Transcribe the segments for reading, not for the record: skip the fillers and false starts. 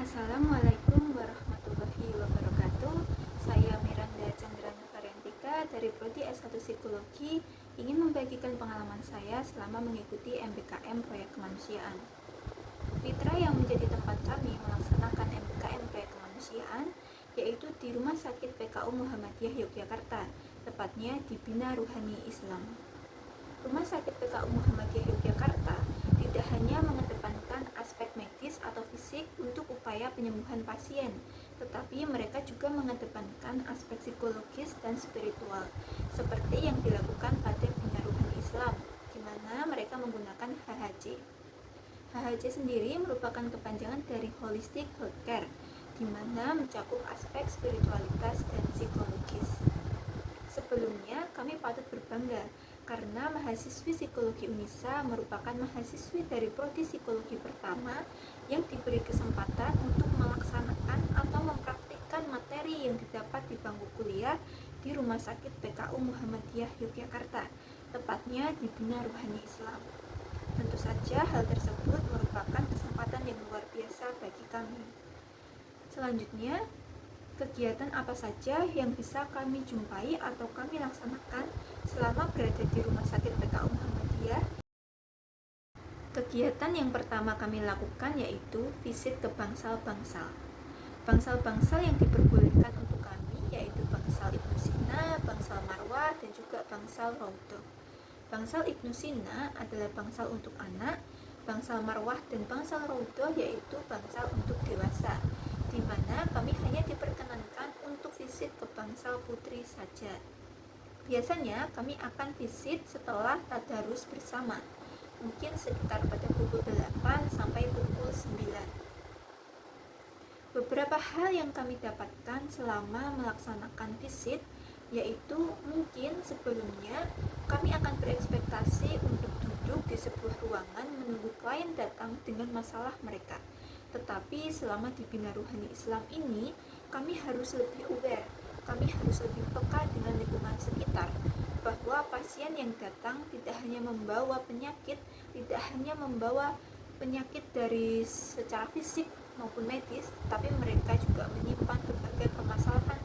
Assalamualaikum warahmatullahi wabarakatuh. Saya Miranda Chandrana Variantika dari Prodi S1 Psikologi ingin membagikan pengalaman saya selama mengikuti MBKM Proyek Kemanusiaan. Mitra yang menjadi tempat kami melaksanakan MBKM Proyek Kemanusiaan yaitu di Rumah Sakit PKU Muhammadiyah Yogyakarta, tepatnya di Bina Ruhani Islam. Rumah Sakit PKU Muhammadiyah Yogyakarta tidak hanya mengedepankan aspek medis atau fisik untuk upaya penyembuhan pasien, tetapi mereka juga mengedepankan aspek psikologis dan spiritual, seperti yang dilakukan pada Bina Ruhani Islam, di mana mereka menggunakan HHC. HHC sendiri merupakan kepanjangan dari Holistic Healthcare, di mana mencakup aspek spiritualitas dan psikologis. Sebelumnya, kami patut berbangga karena mahasiswi psikologi UNISA merupakan mahasiswi dari prodi psikologi pertama yang diberi kesempatan untuk melaksanakan atau mempraktikkan materi yang didapat di bangku kuliah di Rumah Sakit PKU Muhammadiyah Yogyakarta, tepatnya di Bina Ruhani Islam. Tentu saja hal tersebut merupakan kesempatan yang luar biasa bagi kami. Selanjutnya, kegiatan apa saja yang bisa kami jumpai atau kami laksanakan selama berada di Rumah Sakit PKU Muhammadiyah? Kegiatan yang pertama kami lakukan yaitu visit ke bangsal-bangsal. Bangsal-bangsal yang diperbolehkan untuk kami yaitu bangsal Ibnu Sina, bangsal Marwah, dan juga bangsal Raudhah. Bangsal Ibnu Sina adalah bangsal untuk anak, bangsal Marwah dan bangsal Raudhah yaitu bangsal untuk dewasa, di mana kami hanya diperkenankan untuk visit ke bangsal putri saja. Biasanya kami akan visit setelah tadarus bersama, mungkin sekitar pada pukul 8 sampai pukul 9. Beberapa hal yang kami dapatkan selama melaksanakan visit yaitu mungkin sebelumnya kami akan berekspektasi untuk duduk di sebuah ruangan menunggu klien datang dengan masalah mereka. Tetapi selama di Bina Ruhani Islam ini, kami harus lebih aware, kami harus lebih peka dengan lingkungan sekitar, bahwa pasien yang datang tidak hanya membawa penyakit, tidak hanya membawa penyakit dari secara fisik maupun medis, tapi mereka juga menyimpan berbagai permasalahan,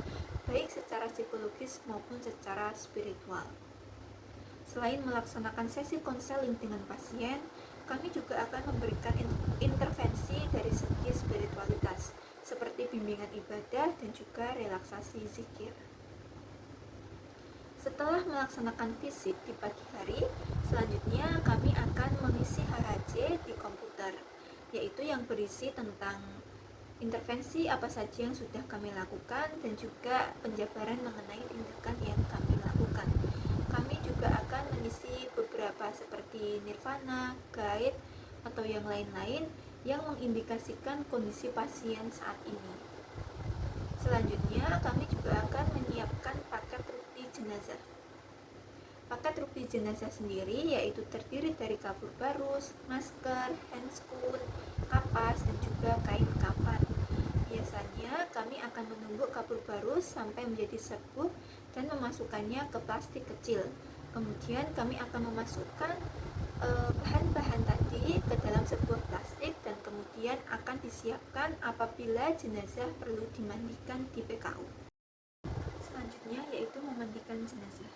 baik secara psikologis maupun secara spiritual. Selain melaksanakan sesi konseling dengan pasien, kami juga akan memberikan intervensi dari segi spiritualitas, seperti bimbingan ibadah dan juga relaksasi zikir. Setelah melaksanakan visit di pagi hari, selanjutnya kami akan mengisi HHC di komputer, yaitu yang berisi tentang intervensi apa saja yang sudah kami lakukan dan juga penjabaran mengenai tindakan yang kami lakukan. Kami juga akan mengisi beberapa seperti nirvana, guide, atau yang lain-lain yang mengindikasikan kondisi pasien saat ini. Selanjutnya, kami juga akan menyiapkan paket rukti jenazah. Paket rukti jenazah sendiri yaitu terdiri dari kapur barus, masker, handscoon, kapas, dan juga kain kafan. Biasanya kami akan menunggu kapur barus sampai menjadi sepuh dan memasukkannya ke plastik kecil. Kemudian kami akan memasukkan bahan-bahan tadi ke dalam sebuah plastik dan kemudian akan disiapkan apabila jenazah perlu dimandikan di PKU. Selanjutnya yaitu memandikan jenazah.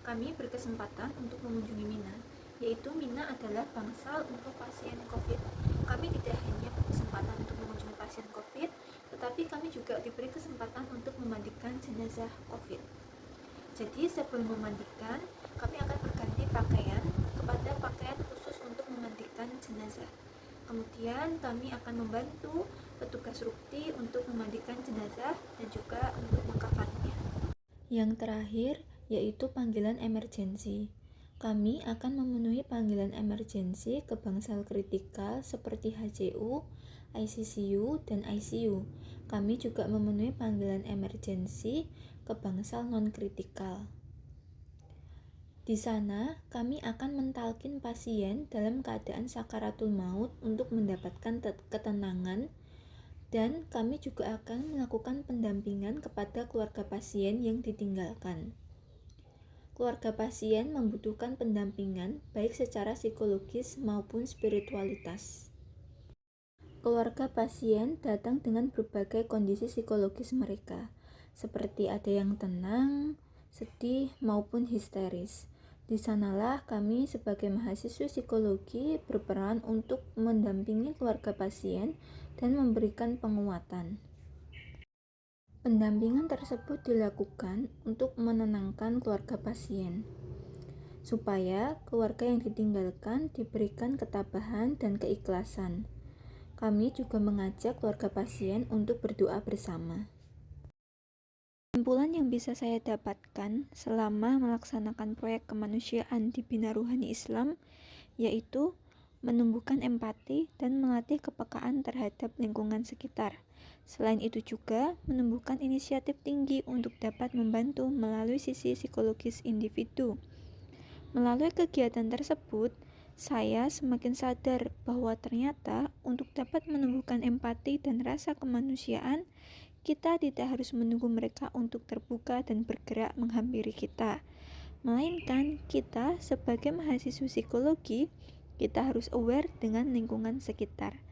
Kami berkesempatan untuk mengunjungi Mina, yaitu Mina adalah bangsal untuk pasien COVID. Kami tidak hanya berkesempatan untuk mengunjungi pasien COVID, tetapi kami juga diberi kesempatan untuk memandikan jenazah COVID. Jadi sebelum memandikan, kami akan berganti pakaian kepada pakaian khusus untuk memandikan jenazah. Kemudian kami akan membantu petugas rukti untuk memandikan jenazah dan juga untuk mengkafannya. Yang terakhir yaitu panggilan emergensi. Kami akan memenuhi panggilan emergensi ke bangsal kritikal seperti HCU, ICCU, dan ICU. Kami juga memenuhi panggilan emergensi ke bangsal non-kritikal. Di sana, kami akan mentalkin pasien dalam keadaan sakaratul maut untuk mendapatkan ketenangan, dan kami juga akan melakukan pendampingan kepada keluarga pasien yang ditinggalkan. Keluarga pasien membutuhkan pendampingan baik secara psikologis maupun spiritualitas. Keluarga pasien datang dengan berbagai kondisi psikologis mereka, seperti ada yang tenang, sedih, maupun histeris. Di sanalah kami sebagai mahasiswa psikologi berperan untuk mendampingi keluarga pasien dan memberikan penguatan. Pendampingan tersebut dilakukan untuk menenangkan keluarga pasien, supaya keluarga yang ditinggalkan diberikan ketabahan dan keikhlasan. Kami juga mengajak keluarga pasien untuk berdoa bersama. Kesimpulan yang bisa saya dapatkan selama melaksanakan proyek kemanusiaan di Bina Ruhani Islam yaitu menumbuhkan empati dan melatih kepekaan terhadap lingkungan sekitar. Selain itu juga menumbuhkan inisiatif tinggi untuk dapat membantu melalui sisi psikologis individu. Melalui kegiatan tersebut, saya semakin sadar bahwa ternyata untuk dapat menumbuhkan empati dan rasa kemanusiaan, kita tidak harus menunggu mereka untuk terbuka dan bergerak menghampiri kita, melainkan kita sebagai mahasiswa psikologi, kita harus aware dengan lingkungan sekitar.